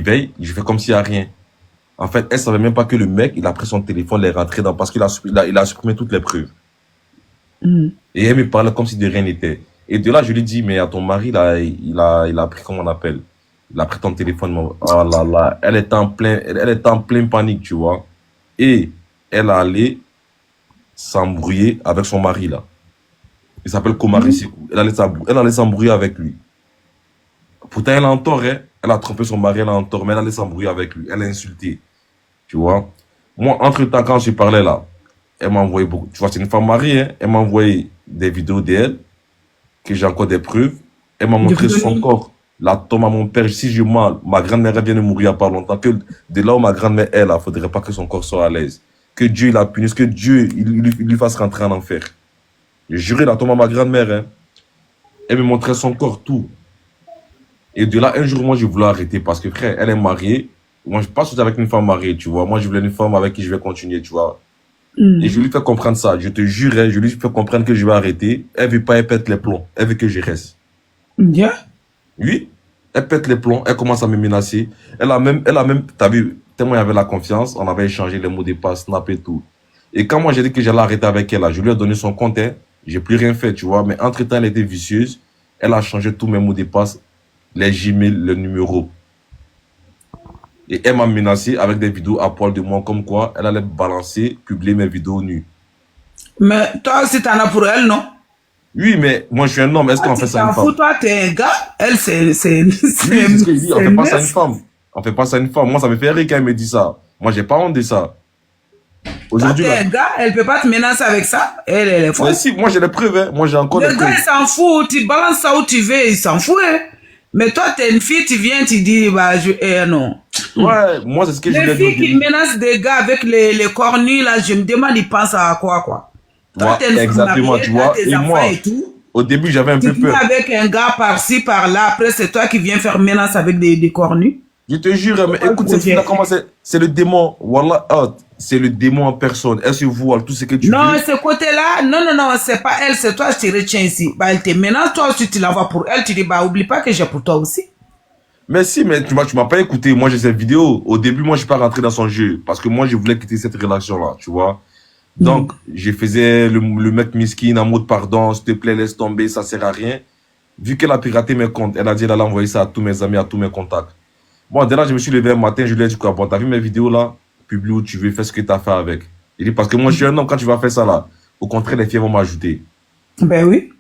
veille, je fais comme s'il n'y a rien. En fait, elle savait même pas que le mec, il a pris son téléphone, il est rentré dans, parce il a supprimé toutes les preuves. Et elle me parlait comme si de rien n'était. Et de là, je lui dis, mais à ton mari, là, il a pris, comment on appelle? Il a pris ton téléphone. Oh là là, elle était en plein panique, tu vois. Et elle allait s'embrouiller avec son mari, là. Il s'appelle Komari Sekou. Elle allait s'embrouiller avec lui. Pourtant, elle a en tort, hein. Elle a trompé son mari, elle a en tort, mais elle allait s'embrouiller avec lui. Elle a insulté. Tu vois. Moi, entre-temps, quand je parlais là, elle m'a envoyé beaucoup. Tu vois, c'est une femme mariée, hein. Elle m'a envoyé des vidéos d'elle, que j'ai encore des preuves. Elle m'a montré son corps. La tombe à mon père, si je mal, ma grand-mère vient de mourir il n'y a pas longtemps. Que de là où ma grand-mère est là, il ne faudrait pas que son corps soit à l'aise. Que Dieu la punisse, que Dieu il lui fasse rentrer en enfer. J'ai juré la tombe à ma grand-mère. Hein. Elle me montrait son corps, tout. Et de là, un jour, moi, je voulais arrêter parce que, frère, elle est mariée. Moi, je ne suis pas sorti avec une femme mariée, tu vois. Moi, je voulais une femme avec qui je vais continuer, tu vois. Et je lui fais comprendre ça. Je te jure, hein, je lui fais comprendre que je vais arrêter. Elle ne veut pas, elle pète les plombs. Elle veut que je reste. Yeah. Oui. Elle pète les plombs. Elle commence à me menacer. Elle a même, t'as vu, tellement il y avait la confiance, on avait échangé les mots de passe, snap et tout. Et quand moi, j'ai dit que j'allais arrêter avec elle, là, je lui ai donné son compte, hein. J'ai plus rien fait, tu vois. Mais entre-temps, elle était vicieuse. Elle a changé tous mes mots de passe, les Gmail, le numéro. Et elle m'a menacé avec des vidéos à poil de moi, comme quoi elle allait balancer, publier mes vidéos nues. Mais toi aussi, t'en as pour elle, non? Oui, mais moi je suis un homme, est-ce qu'on fait ça à une femme? Toi, t'es un gars, elle, c'est Oui, c'est ce que je dis, on fait pas ça à une femme. On fait pas ça à une femme. Moi, ça me fait rire quand elle me dit ça. Moi, j'ai pas honte de ça. Aujourd'hui, t'es un gars, elle peut pas te menacer avec ça. Elle est folle. Mais si, moi j'ai les preuves, hein. Moi j'ai encore les preuves. Le gars, il s'en fout, tu balances ça où tu veux, il s'en fout, hein. Mais toi, t'es une fille, tu viens, tu dis, bah, non. Ouais, moi, c'est ce que je Les filles qui menacent des gars avec les cornus, là, je me demande, ils pensent à quoi. Toi, ouais, exactement, tu vois. Et moi, au début, j'avais un peu peur. Tu avec un gars par-ci, par-là, après, c'est toi qui viens faire menace avec des cornus. Je te jure, mais écoute, cette fille-là, comment c'est le démon. Wallah, c'est le démon en personne. Elle se voit, tout ce que tu veux. Non, ce côté-là, non, c'est pas elle, c'est toi, je te retiens ici. Bah, elle te menace, toi aussi, tu la vois pour elle, tu dis, bah, oublie pas que j'ai pour toi aussi. Mais si, mais tu m'as pas écouté. Moi, j'ai cette vidéo. Au début, moi, je suis pas rentré dans son jeu. Parce que moi, je voulais quitter cette relation-là, tu vois. Donc, je faisais le mec miskin en mode pardon, s'il te plaît, laisse tomber, ça sert à rien. Vu qu'elle a piraté mes comptes, elle a dit, elle allait envoyer ça à tous mes amis, à tous mes contacts. Bon, dès là, je me suis levé un matin, je lui ai dit, quoi, bon, t'as vu mes vidéos là? Publie où tu veux, fais ce que t'as fait avec. Il dit, parce que moi, je suis un homme, quand tu vas faire ça là, au contraire, les filles vont m'ajouter. Ben oui.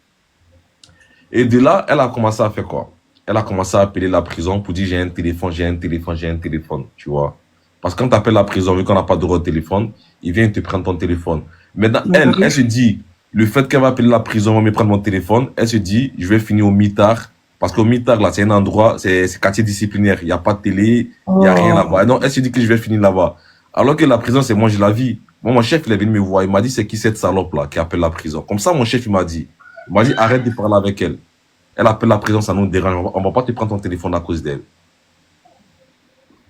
Et de là, elle a commencé à faire quoi? Elle a commencé à appeler la prison pour dire, j'ai un téléphone, tu vois. Parce que quand t'appelles la prison, vu qu'on n'a pas de droit au téléphone, ils viennent te prendre ton téléphone. Maintenant, elle se dit, le fait qu'elle va appeler la prison, va me prendre mon téléphone, elle se dit, je vais finir au mitard. Parce qu'au mitard, là, c'est un endroit, c'est quartier disciplinaire. Il n'y a pas de télé, il n'y a rien là-bas. Non, elle se dit que je vais finir là-bas. Alors que la prison, c'est moi, je la vis. Moi, mon chef, il est venu me voir. Il m'a dit, c'est qui cette salope-là qui appelle la prison? Comme ça, mon chef, il m'a dit, arrête de parler avec elle. Elle appelle la prison, ça nous dérange. On va pas te prendre ton téléphone à cause d'elle.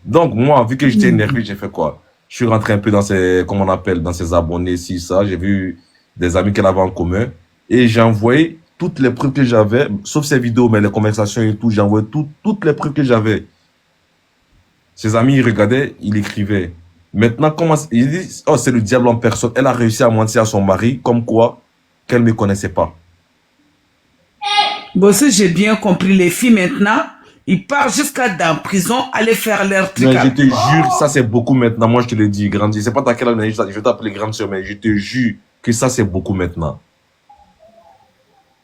Donc, moi, vu que j'étais énervé, j'ai fait quoi? Je suis rentré un peu dans ses, comment on appelle, dans ses abonnés, si, ça. J'ai vu des amis qu'elle avait en commun. Et j'ai envoyé toutes les preuves que j'avais, sauf ces vidéos, mais les conversations et tout, j'ai envoyé toutes les preuves que j'avais. Ses amis, ils regardaient, ils écrivaient. Maintenant, comment, ils disent, oh, c'est le diable en personne. Elle a réussi à mentir à son mari, comme quoi, qu'elle ne me connaissait pas. Bon, si j'ai bien compris, les filles maintenant, ils partent jusqu'à dans prison, aller faire leur truc. Mais je te jure, ça c'est beaucoup maintenant. Moi, je te le dis, grande. Je sais pas dans quelle année je vais t'appeler grande soeur, mais je te jure que ça c'est beaucoup maintenant.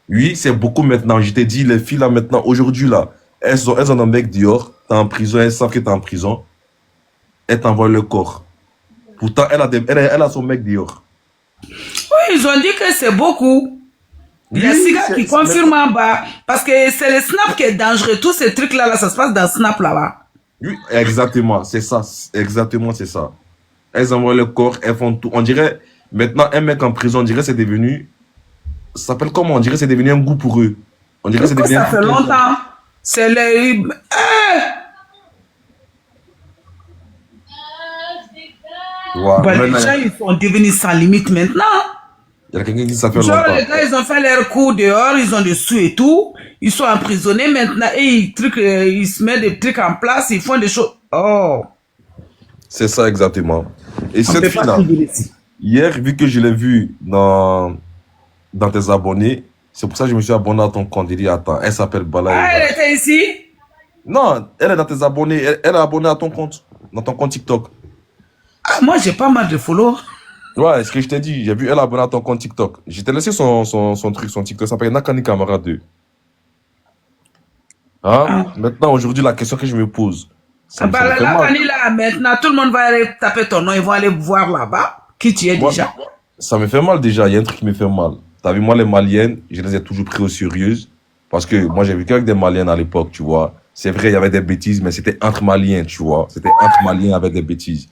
Oui, c'est beaucoup maintenant. Je t'ai dit, les filles là maintenant, aujourd'hui là, elles ont un mec dehors, t'es en prison, elles savent que t'es en prison, elles t'envoient le corps. Pourtant, elle a son mec dehors. Oui, ils ont dit que c'est beaucoup. Il y a ces gars qui confirment en bas. Parce que c'est le Snap qui est dangereux. Tous ces trucs-là, là, ça se passe dans Snap là-bas. Oui, exactement. C'est ça. Exactement, c'est ça. Elles envoient le corps, elles font tout. On dirait, maintenant, un mec en prison, on dirait c'est devenu... Ça s'appelle comment? On dirait c'est devenu un goût pour eux. On dirait c'est devenu ça fait longtemps. C'est les... Wow. Bah, les gens, ils sont devenus sans limite maintenant. Il y a quelqu'un qui dit ça fait genre, longtemps. Les gars, ils ont fait leur coup dehors, ils ont des sous et tout. Ils sont emprisonnés maintenant et ils se mettent des trucs en place, ils font des choses. Oh, C'est ça exactement. Et on ne cette peut pas fille-là, suivre ici. hier, vu que je l'ai vue dans tes abonnés, c'est pour ça que je me suis abonné à ton compte. J'ai dit, attends, elle s'appelle Bala Ah, Eva. elle était ici? Non, elle est dans tes abonnés. Elle est abonnée à ton compte, dans ton compte TikTok. Ah, moi, j'ai pas mal de followers. Ouais, ce que je t'ai dit, j'ai vu elle est abonnée à ton compte TikTok. Je t'ai laissé son truc, son TikTok. Ça s'appelle Nakani Camara 2. Hein? Ah, Maintenant, aujourd'hui, la question que je me pose, ah, ça me bah, fait là, mal. là, maintenant, tout le monde va aller taper ton nom. Ils vont aller voir là-bas qui tu es Moi, déjà. ça me fait mal déjà. Il y a un truc qui me fait mal. T'as vu, moi, les Maliennes, je les ai toujours pris au sérieux. Parce que moi, j'ai vécu avec des Maliennes à l'époque, tu vois. C'est vrai, il y avait des bêtises, mais c'était entre Maliens, tu vois. C'était entre Maliens avec des bêtises.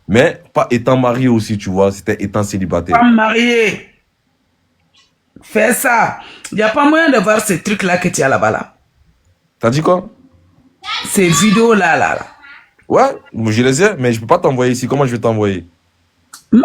Mais pas étant marié aussi, tu vois. C'était étant célibataire. Femme mariée, fais ça. Il n'y a pas moyen de voir ces trucs-là que tu as là-bas, là. T'as dit quoi? Ces vidéos-là, là. Ouais, je les ai, mais je peux pas t'envoyer ici. Comment je vais t'envoyer? Moi,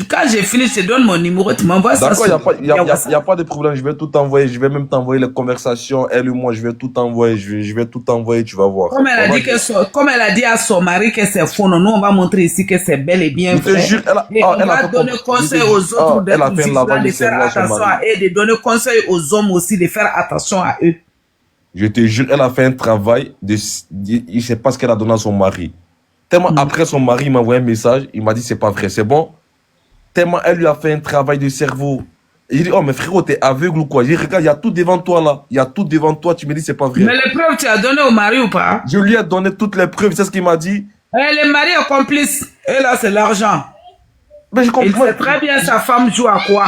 quand j'ai fini, je te donne mon numéro, tu m'envoies ça. D'accord, il n'y a, WhatsApp. y a pas de problème. Je vais tout t'envoyer. Je vais même t'envoyer les conversations. Elle et moi, je vais tout t'envoyer. Je vais tout t'envoyer, tu vas voir. Comme elle, a dit comme elle a dit à son mari que c'est faux, nous, on va montrer ici que c'est bel et bien Je te vrai. jure, Et on va donner conseil aux autres elle a fait un de lavage de faire cerveau à son attention à mari. eux, de donner conseil aux hommes aussi de faire attention à eux. Je te jure, elle a fait un travail il sait pas ce qu'elle a donné à son mari. Tellement après son mari m'a envoyé un message, il m'a dit c'est pas vrai, c'est bon. Tellement elle lui a fait un travail de cerveau. Et il dit, oh mais frérot, t'es aveugle ou quoi? J'ai dit, regarde, il y a tout devant toi là. Il y a tout devant toi, tu me dis c'est pas vrai. Mais les preuves, tu as donné au mari ou pas? Je lui ai donné toutes les preuves, c'est ce qu'il m'a dit. Le mari est complice. Et là, c'est l'argent. Mais je Il comprends. sait très bien sa femme joue à quoi.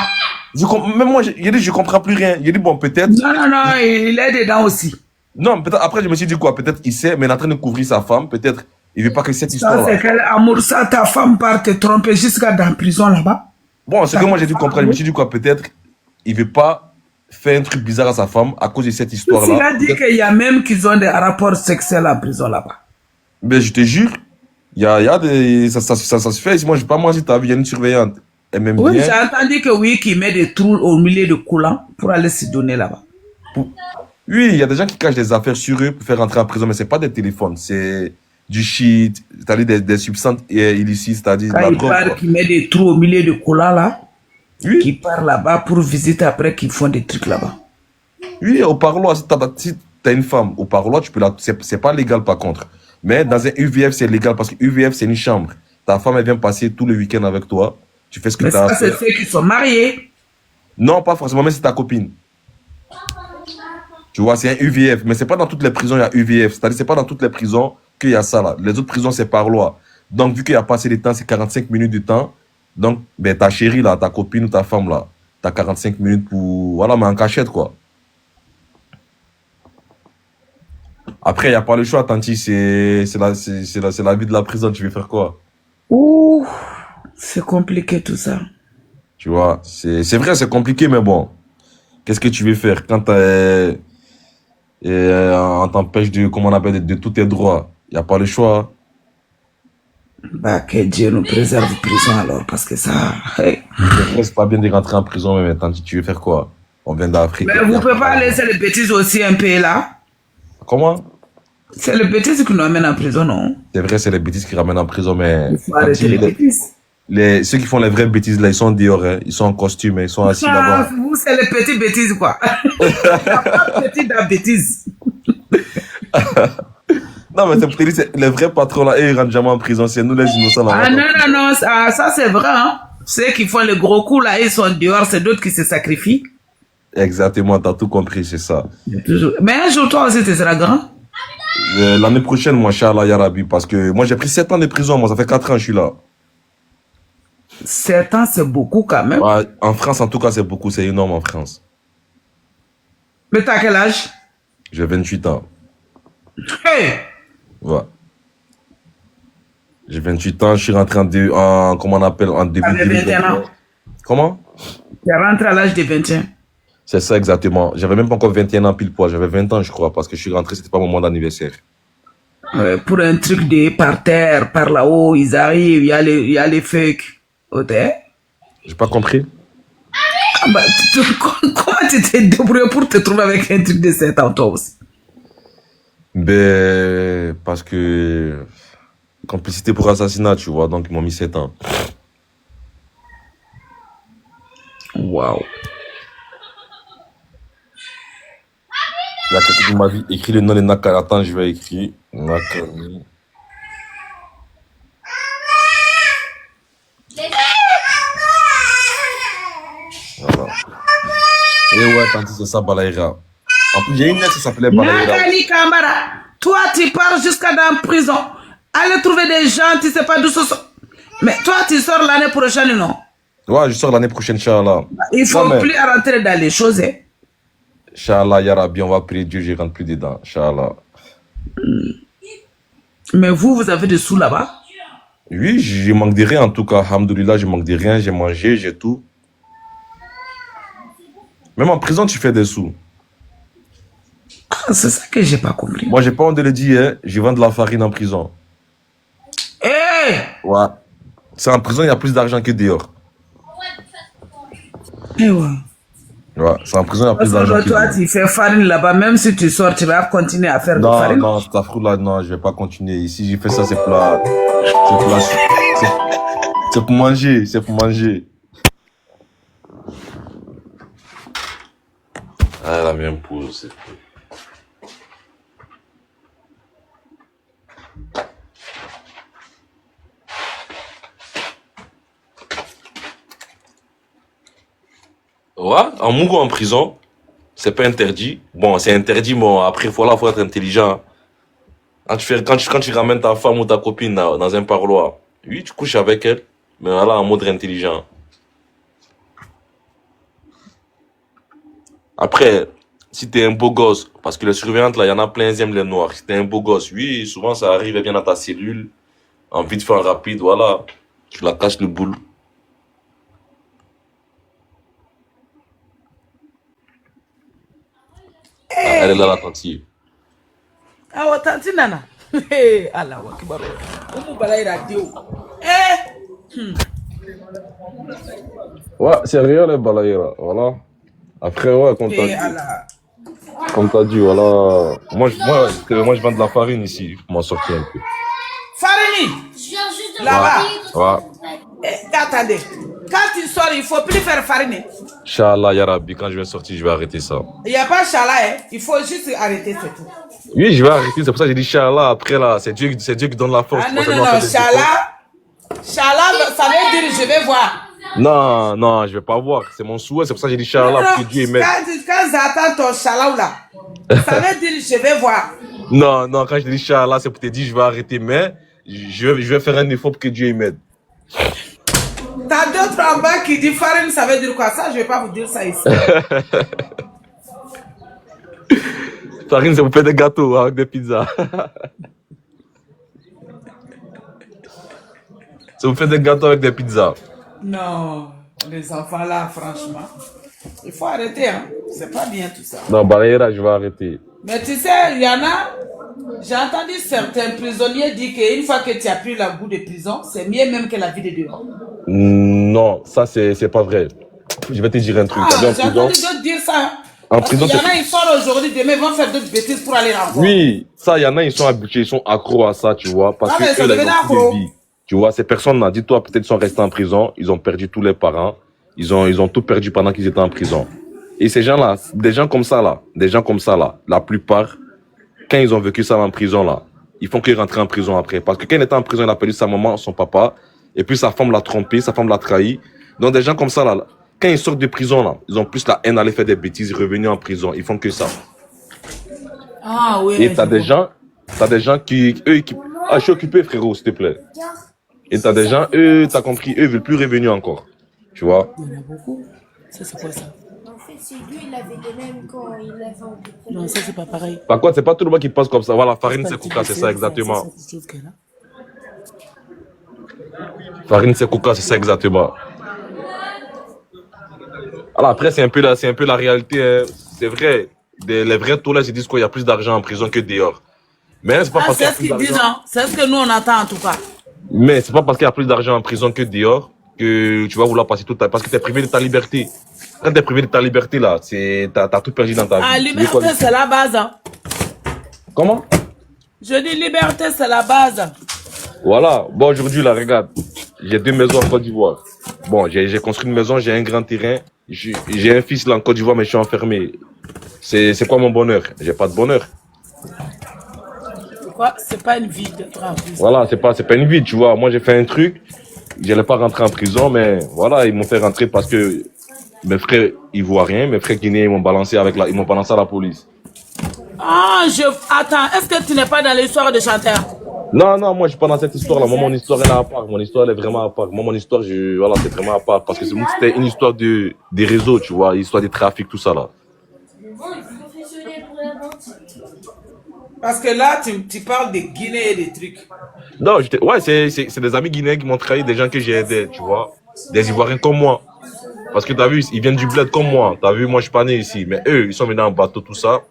Même moi, j'ai dit, je comprends plus rien. J'ai dit, bon, peut-être. Non, non, non, il est dedans aussi. Non, peut-être, après, je me suis dit quoi? Peut-être il sait, mais il est en train de couvrir sa femme. Peut-être, il veut pas que cette Ça, histoire-là. c'est quel amour, ça, ta femme part te tromper jusqu'à dans la prison là-bas. Bon, ce que moi j'ai dû comprendre, je me suis dit quoi? Peut-être, il veut pas faire un truc bizarre à sa femme à cause de cette histoire-là. Il a dit qu'il y a même qu'ils ont des rapports sexuels en prison là-bas. Mais je te jure, il y a des, ça se fait. Moi, je sais pas, moi, si t'as vu, il y a une surveillante. Elle m'aime Oui, bien. j'ai entendu que oui, qu'il met des trous au milieu de coulants pour aller se donner là-bas. Oui, il y a des gens qui cachent des affaires sur eux pour faire rentrer en prison, mais c'est pas des téléphones, c'est du shit, c'est-à-dire des substances illicites, c'est-à-dire Quand la il drogue. part, qu'il met des trous au milieu de coulants là, Oui. qui part là-bas pour visiter après qu'ils font des trucs là-bas. Oui, au parloir, si t'as une femme, au parloir, tu peux c'est pas légal par contre. Mais dans un UVF, c'est légal parce que UVF, c'est une chambre. Ta femme, elle vient passer tout le week-end avec toi. Tu fais ce que Mais tu as à ça, c'est faire. ceux qui sont mariés. Non, pas forcément, mais c'est ta copine. Tu vois, c'est un UVF. Mais c'est pas dans toutes les prisons, il y a UVF. C'est-à-dire, c'est pas dans toutes les prisons qu'il y a ça là. Les autres prisons, c'est par loi. Donc, vu qu'il y a pas assez de temps, c'est 45 minutes de temps. Donc, ben, ta chérie là, ta copine ou ta femme là, t'as 45 minutes pour. Voilà, mais en cachette quoi. Après, il n'y a pas le choix, Tanti, c'est la vie de la prison, tu veux faire quoi? Ouh, c'est compliqué tout ça. Tu vois, c'est vrai, c'est compliqué, mais bon, qu'est-ce que tu veux faire quand on t'empêche de, comment on appelle, de tous tes droits? Il n'y a pas le choix. Bah, que Dieu nous préserve de prison alors, parce que ça... Hey. C'est pas bien de rentrer en prison, mais Tanti, tu veux faire quoi? On vient d'Afrique. Mais vous ne pouvez pas laisser les bêtises aussi un peu là. Comment? C'est les bêtises qui nous amènent en prison, non? C'est vrai, c'est les bêtises qui ramènent en prison, mais... Il faut arrêter les bêtises. Ceux qui font les vraies bêtises, là, ils sont dehors, hein. Ils sont en costume, hein. Ils sont assis là-bas. Vous, c'est les petites bêtises, quoi. Il n'y a pas de petites bêtises. Non, mais c'est pour te dire, les vrais patrons, là, ils rentrent jamais en prison. C'est nous, les innocents, là. Ah non, non, non, ça c'est vrai, hein. Ceux qui font les gros coups, là, ils sont dehors, c'est d'autres qui se sacrifient. Exactement, t'as tout compris, c'est ça. Mais un jour, toi aussi, tu seras grand. L'année prochaine, moi, Inch'Allah, Ya Rabbi, parce que moi, j'ai pris 7 ans de prison. Moi, ça fait 4 ans que je suis là. 7 ans, c'est beaucoup quand même. Ouais, en France, en tout cas, c'est beaucoup. C'est énorme en France. Mais t'as quel âge? J'ai 28 ans. Hey! Ouais. J'ai 28 ans, je suis rentré comment on appelle, en début T'avais 21 ans. Comment? Tu es rentré à l'âge de 21. C'est ça, exactement. J'avais même pas encore 21 ans pile poids. J'avais 20 ans, je crois, parce que je suis rentré, c'était pas mon mois d'anniversaire. Pour un truc de par terre, par là-haut, ils arrivent, il y a les fakes. Ok? J'ai pas compris. Ah bah, comment tu t'es débrouillé pour te trouver avec un truc de 7 ans, toi aussi? Ben, parce que complicité pour assassinat, tu vois, donc ils m'ont mis 7 ans. Waouh. Il y a quelqu'un qui m'a dit, écris le nom de Nakani. Attends, je vais écrire. Nakani. Voilà. Et ouais, tant c'est ça, Balaïra. En plus, j'ai une ex qui s'appelait Balaïra. Nakani Kambara, toi tu pars jusqu'à dans prison. Allez trouver des gens, tu sais pas d'où ce sont. Mais toi tu sors l'année prochaine, non? Ouais, je sors l'année prochaine, Inch'Allah. Il faut Non, mais plus rentrer dans les choses. Hein. Inch'Allah, Yarabi, on va prier Dieu, je rentre plus dedans. Inch'Allah. Mais vous avez des sous là-bas? Oui, je manque de rien en tout cas. Alhamdoulilah, je manque de rien. J'ai mangé, j'ai tout. Même en prison, tu fais des sous. Ah, c'est ça que j'ai pas compris. Moi, j'ai pas honte de le dire, hein. Je vends de la farine en prison. Eh! Ouais. C'est en prison, il y a plus d'argent que dehors. Eh ouais. Ouais, c'est en prison, il y a plus Parce d'argent que que toi, dehors. tu fais farine là-bas, même si tu sors, tu vas continuer à faire de Non, farine. non, là, non, je vais pas continuer. Ici, j'ai fait ça, c'est plat. C'est plat. C'est pour manger, c'est pour manger. Ah, la même pause, c'est tout. Ouais, en Mougou en prison, c'est pas interdit. Bon, c'est interdit, mais après, faut être intelligent. Quand tu ramènes ta femme ou ta copine dans un parloir, oui, tu couches avec elle, mais voilà, en mode intelligent. Après, si t'es un beau gosse, parce que les surveillantes, là, il y en a plein, ils aiment les noirs. Si t'es un beau gosse, oui, souvent ça arrive, elle vient dans ta cellule, en vite fait, en rapide, voilà, tu la caches le boule. Elle est là, l'attentive. Ah, ouais, tanti nana. Eh, Allah, wa kibaro. Umu balaïra dio. Eh! Ouais, c'est rien les balayera, voilà. Après, ouais, Eh, Allah. comme t'as dit, voilà. Moi, je vends de la farine ici, pour m'en sortir un peu. Farini! Je viens juste de Là-bas. Ouais. Eh, attendez. Quand tu sors, il faut plus faire farine. Inch'Allah, Yarabi, quand je vais sortir, je vais arrêter ça. Il n'y a pas chala, hein. Il faut juste arrêter, c'est tout. Oui, je vais arrêter, c'est pour ça que j'ai dit Inch'Allah. Après, là, c'est Dieu qui donne la force. Ah C'est non, pas non, seulement non, faire des efforts. Chala, ça veut dire je vais voir. Non, non, je vais pas voir. C'est mon souhait, c'est pour ça que j'ai dit Inch'Allah, pour que Dieu m'aide. Quand j'attends ton chala là, ça veut dire je vais voir. Non, non, quand je dis Inch'Allah, c'est pour te dire je vais arrêter, mais je vais faire un effort pour que Dieu m'aide. T'as d'autres en bas qui disent farine, ça veut dire quoi? Ça, je vais pas vous dire ça ici. Farine, c'est pour faire des gâteaux avec des pizzas. C'est pour faire des gâteaux avec des pizzas. Non, les enfants là, franchement, il faut arrêter, hein. C'est pas bien tout ça. Non, Balayera, je vais arrêter. Mais tu sais, il y en a, j'ai entendu certains prisonniers dire qu'une fois que tu as pris le goût de prison, c'est mieux même que la vie de dehors. Non, ça, c'est pas vrai. Je vais te dire un truc. Ah, T'as vu, en j'ai prison, entendu d'autres dire ça. en Parce qu'il prison, y en a, ils sortent aujourd'hui, demain, ils vont faire d'autres bêtises pour aller encore. oui, ça, il y en a, ils sont habitués, ils sont accros à ça, tu vois. Parce Ah, mais que ça eux, là, ils devient ont plus accro. de vie. Tu vois, ces personnes-là, dis-toi, peut-être, sont restés en prison, ils ont perdu tous les parents, ils ont tout perdu pendant qu'ils étaient en prison. Et ces gens-là, des gens comme ça, là, la plupart, quand ils ont vécu ça en prison, là, ils font qu'ils rentrent en prison après. Parce que quand il était en prison, il a perdu sa maman, son papa, et puis sa femme l'a trompé, sa femme l'a trahi. Donc, des gens comme ça, là, quand ils sortent de prison, là, ils ont plus la haine d'aller faire des bêtises, revenir en prison, ils font que ça. Ah oui. Et t'as des gens qui, eux, qui, ah, je suis occupé, frérot, s'il te plaît. Et t'as des gens, eux, t'as compris, eux, veulent plus revenir encore. Tu vois? Il y en a beaucoup. Ça, c'est quoi ça? En fait, c'est lui, il avait les mêmes quand il avait enlevé. Non, ça, c'est pas pareil. Par contre, c'est pas tout le monde qui passe comme ça. Voilà, farine, c'est coca, c'est ça, exactement. Farine, c'est coca, c'est ça, exactement. Alors après, c'est un peu la réalité, hein. C'est vrai. Les vrais taux, là, ils disent qu'il y a plus d'argent en prison que dehors. Mais c'est pas Ah, parce qu'il y c'est a ce plus qu'ils disent, d'argent. hein. C'est ce que nous, on attend en tout cas. Mais c'est pas parce qu'il y a plus d'argent en prison que dehors que tu vas vouloir passer toute ta... Parce que t'es privé de ta liberté. Quand t'es privé de ta liberté, là, t'as tout perdu dans ta vie. Ah, Tu veux quoi? liberté, c'est la base, hein. Comment? Je dis liberté, c'est la base. Voilà. Bon, aujourd'hui, là, regarde. J'ai 2 maisons en Côte d'Ivoire. Bon, j'ai construit une maison, j'ai un grand terrain. J'ai un fils là en Côte d'Ivoire, mais je suis enfermé. C'est quoi mon bonheur? J'ai pas de bonheur. Quoi? C'est pas une vie d'être en prison. Voilà, c'est pas une vie, tu vois. Moi, j'ai fait un truc. J'allais pas rentrer en prison, mais voilà, ils m'ont fait rentrer parce que mes frères ivoiriens, mes frères guinéens, ils m'ont balancé à la police. Ah, attends, est-ce que tu n'es pas dans l'histoire de chanteur? Non, non, moi, je suis pas dans cette histoire-là. Moi, mon histoire, elle est à part. Mon histoire, elle est vraiment à part. Moi, mon histoire, voilà, c'est vraiment à part. Parce que c'était une histoire des réseaux, tu vois, l'histoire des trafics, tout ça, là. Parce que là, tu parles de Guinée et des trucs. Non, ouais, c'est des amis guinéens qui m'ont trahi, des gens que j'ai aidés, tu vois. Des Ivoiriens comme moi. Parce que t'as vu, ils viennent du bled comme moi. T'as vu, moi, je suis pas né ici. Mais eux, ils sont venus en bateau, tout ça.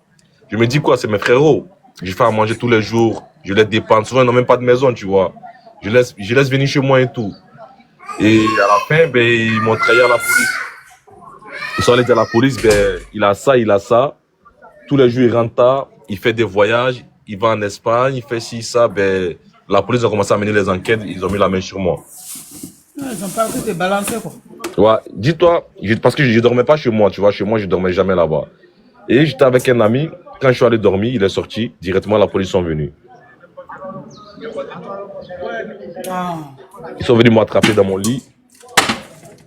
Je me dis quoi, c'est mes frérots. Je fais à manger tous les jours. Je les dépanne. Souvent, ils n'ont même pas de maison, tu vois. Je laisse venir chez moi et tout. Et à la fin, ben, ils m'ont trahi à la police. Ils sont allés dire à la police, ben, il a ça. Tous les jours, il rentre tard. Il fait des voyages. Il va en Espagne. Il fait ci, ça. Ben, la police a commencé à mener les enquêtes. Ils ont mis la main sur moi. Ils ont pas pu te balancer, quoi. Ouais, dis-toi, parce que je dormais pas chez moi, tu vois. Chez moi, je dormais jamais là-bas. Et j'étais avec un ami. Quand je suis allé dormir, il est sorti. Directement, la police sont venus. Ah. Ils sont venus m'attraper dans mon lit.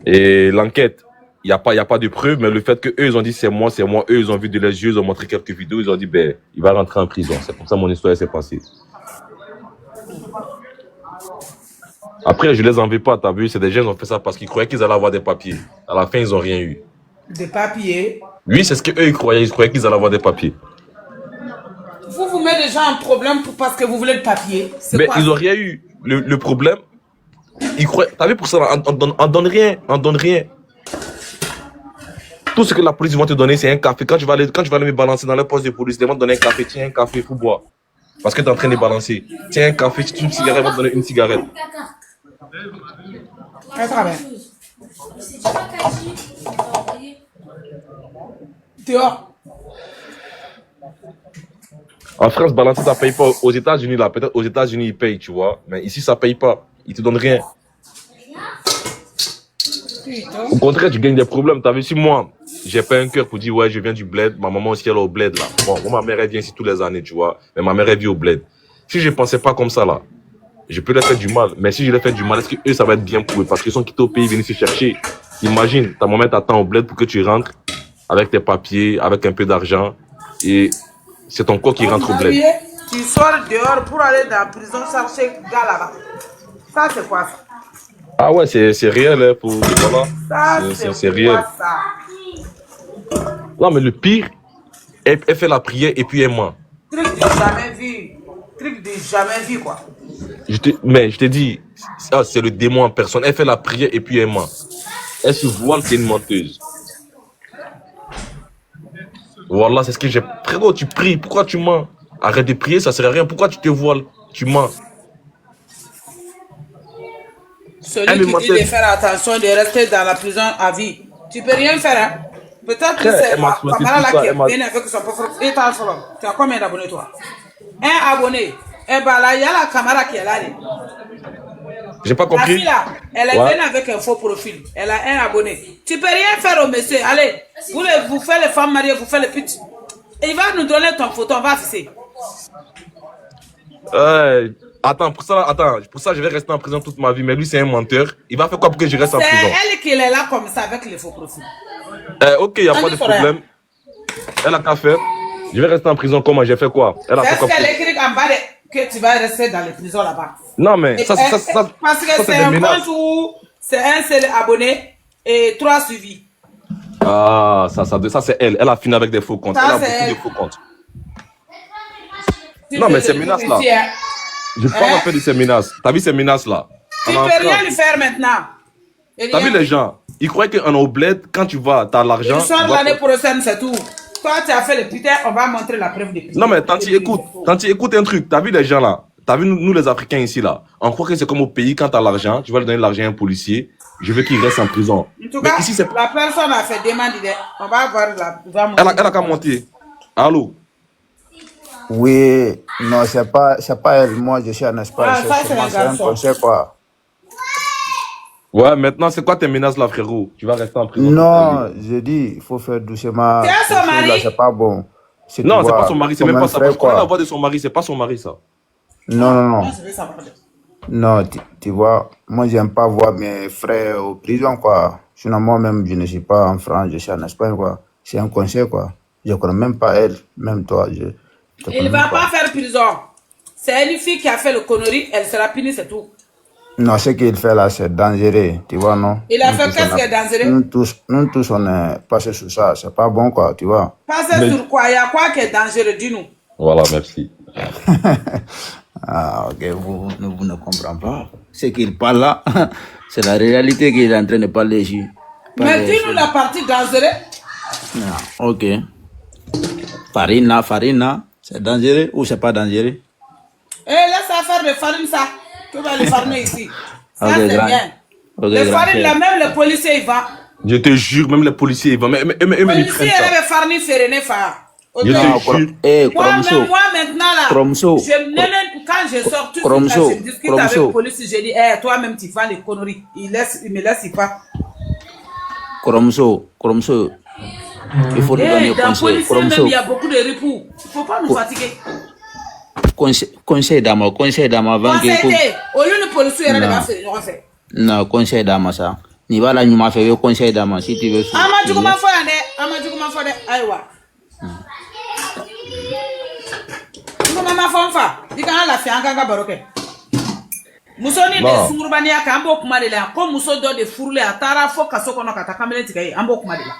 Et l'enquête, il y a pas de preuves, mais le fait que eux ils ont dit c'est moi, eux ils ont vu de leurs yeux, ils ont montré quelques vidéos, ils ont dit ben il va rentrer en prison. C'est comme ça mon histoire s'est passée. Après je les en veux pas, t'as vu, c'est des gens qui ont fait ça parce qu'ils croyaient qu'ils allaient avoir des papiers. À la fin ils ont rien eu. Des papiers? Oui, c'est ce que eux ils croyaient qu'ils allaient avoir des papiers. Vous mettez déjà en problème parce que vous voulez le papier. Mais ils ont rien eu. Le problème, ils croient. T'as vu pour ça, on donne rien, Tout ce que la police va te donner, c'est un café. Quand tu vas aller me balancer dans le poste de police, ils vont te donner un café. Tiens, un café, il faut boire. Parce que tu es en train de balancer. Tiens, un café, tu une cigarette, ils vont te donner une cigarette. Dehors. En France, balancer, ça paye pas. Aux États-Unis, là, peut-être aux États-Unis, ils payent, tu vois. Mais ici, ça paye pas. Ils te donnent rien. Au contraire, tu gagnes des problèmes. T'as vu, si moi, j'ai pas un cœur pour dire, ouais, je viens du bled. Ma maman aussi, elle est au bled, là. Bon, moi, ma mère, elle vient ici tous les années, tu vois. Mais ma mère, elle vit au bled. Si je pensais pas comme ça, là, je peux leur faire du mal. Mais si je leur fais du mal, est-ce que eux, ça va être bien pour eux? Parce qu'ils sont quittés au pays, ils viennent se chercher. Imagine, ta maman t'attend au bled pour que tu rentres avec tes papiers, avec un peu d'argent. Et c'est ton corps qui rentre au bled. Tu sors dehors pour aller dans la prison chercher gars là-bas. Ça, c'est quoi ça? Ah ouais, c'est réel, hein, pour voilà. C'est réel. Ça? Non, mais le pire, elle fait la prière et puis elle ment. Truc de jamais vu. Truc de jamais vu, quoi. Mais je te dis, c'est le démon en personne. Elle fait la prière et puis elle ment. Elle se voile, c'est une menteuse. Voilà, c'est ce que j'ai. Frérot, tu pries, pourquoi tu mens? Arrête de prier, ça sert à rien. Pourquoi tu te voiles? Tu mens. Celui qui dit de faire attention, de rester dans la prison à vie. Tu peux rien faire, hein? Peut-être que c'est Pamela là qui est bien avec son pauvre. Et t'as tu as combien d'abonnés, toi? Un abonné. Et bah là, il y a la caméra qui est là. J'ai pas compris. La fille là, elle est bien avec un faux profil. Elle a un abonné. Tu peux rien faire au monsieur. Allez, vous faites les femmes mariées, vous faites les putes. Et il va nous donner ton photo, on va afficher. Attends, pour ça, je vais rester en prison toute ma vie. Mais lui, c'est un menteur. Il va faire quoi pour que je reste en prison? C'est elle qui est là comme ça avec les faux profils. Ok, il n'y a pas de problème. Elle a qu'à faire. Je vais rester en prison comment? J'ai fait quoi? Elle a fait quoi? Est-ce qu'elle écrit en bas que tu vas rester dans les prisons là-bas? Non, mais ça parce que c'est un compte où c'est un seul abonné et 3 suivis. Ah, ça c'est elle. Elle a fini avec des faux comptes. Elle a beaucoup de faux comptes. Non, mais ces menaces là. Je parle un peu de ces menaces. T'as vu ces menaces là? Tu peux rien lui faire maintenant. T'as vu les gens? Ils croient qu'on est au bled. Quand tu vas, t'as l'argent. Tu sors l'année prochaine, c'est tout. Toi, tu as fait le putain, on va montrer la preuve de putain. Non, mais Tanti, écoute un truc. T'as vu les gens là? T'as vu nous les Africains ici là? On croit que c'est comme au pays, quand t'as l'argent, tu vas lui donner l'argent à un policier. Je veux qu'il reste en prison. En tout cas, ici, la personne a fait demande. On va voir la. Elle a qu'à monter. Allô? Oui, non, c'est pas elle. Moi, je suis en Espagne. Ah, ça, c'est un C'est un garçon. conseil, quoi. Ouais, maintenant, c'est quoi tes menaces là, frérot? Tu vas rester en prison toute ta vie. Non, je dis, il faut faire doucement. C'est son mari? C'est pas bon. Si Non, tu c'est pas vois, son mari, c'est comme même un pas ça. frère, Je connais la quoi. voix de son mari, c'est pas son mari, ça. Non. Moi, je vais savoir. Non, tu vois, moi, j'aime pas voir mes frères en prison, quoi. Sinon, moi-même, je ne suis pas en France, je suis en Espagne, quoi. C'est un conseil, quoi. Je connais même pas elle, même toi. Je te Il connais va même pas faire prison. C'est une fille qui a fait le connerie, elle sera punie, c'est tout. Non, ce qu'il fait là, c'est dangereux, tu vois, non? Il a fait qu'est-ce qui est dangereux? Nous tous, on est passés sur ça. C'est pas bon, quoi, tu vois. Passer sur quoi? Il y a quoi qui est dangereux? Dis-nous. Voilà, merci. Ah, ok, vous ne comprenez pas. Ce qu'il parle là, c'est la réalité qu'il est en train de parler ici. Mais dis-nous la partie dangereuse. Non, ok. Farina, c'est dangereux ou c'est pas dangereux? Eh, laisse ça faire de farine, ça. Tu vas le fariner ici. Ça, Okay, c'est grand. bien. Ok, Le grand farine, là, frère. même le policier, il va. Je te jure, même les policiers, ils vont. Mais Le ils policier, prennent il ça. avait farine ferré, fa. Je te jure. Moi, maintenant, là, Kromso. quand je sors, tout Kromso. je discute avec le policier, je dis, eh, toi-même, tu fais les conneries. Il me laisse pas. Kromso. Il faut lui donner Dans le conseil. policier, même, Kromso. il y a beaucoup de ripoux. Il ne faut pas nous fatiguer. Conseil d'âme avant que. Au lieu de policier, il y a des faire. Non, conseil d'âme ça. Ni va la nyuma fait conseil d'âme si tu veux. Amadou ma foi de aywa. Ngoma ma fonfa, dika ala fi anga baroke. Muso ni de sururbani aka ambo kuma de la ko muso do de furule atara fo kaso kono kata kamele tikai ambo kuma de la.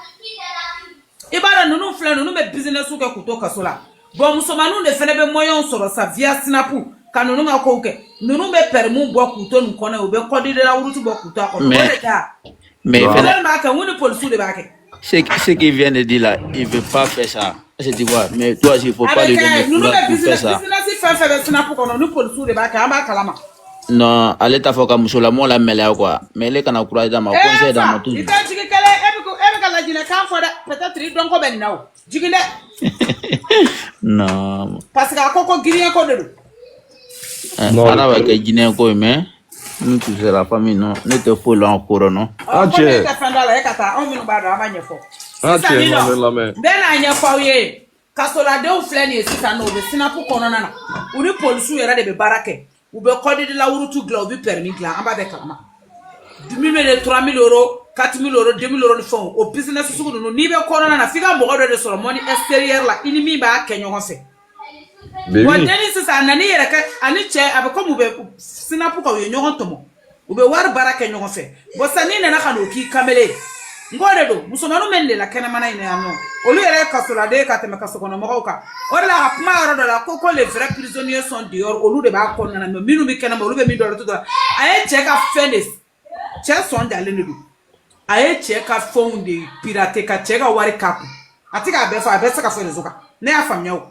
Ibara nunu fle nunu be business uke kuto kaso la. Bon muso manu de fene be moyon soro sa via sinapu kanunu nga ko uke. Nunu be permu bo kuto nu kone ube kodi de la urutu bo kuto akono. Mais ce qu'il vient de dire là, il ne veut pas faire ça. Tu vois, mais toi, il ne faut pas lui donner pour faire ça. Non, allez ta fois comme la moi la mêlée quoi. Mais les canaux courage dans ma conseil dans ma tout. Non. Parce que à Coco Guinée Codero. Non, on va que Guinée quoi mais nous tous la famille non. Ne te faut là encore non. Ah tiens. Ah tiens. Kasola de ufleni esita no be sinapu kono nana. Uri polisu yera de be barake. Ube kodi de la urutu gla ubi permis gla amba be kama. 2000 3000 euros, 4000 euros, 2000 euros de fonds au business sugu no ni be kono nana figa mo godo de solo money extérieur la inimi ba kenyo konse. Bon deni sisa nani yera ka ani che abe ko ube sinapu ko yo nyogon tomo. Ube war barake nyogon fe. Bo sani nana kanu ki kamele. Ngore do musomanu mende la kena mana ine ano olu yere kasola de kateme kasokono moka orla akuma oro la koko les vrais prisonniers sont dehors olu de ba konna na minu bi kena olu be mi do to aye cheka fendes che son dale ne do aye cheka fond de pirate ka cheka wari kapu atika be fa be saka fere zoka ne afamnya o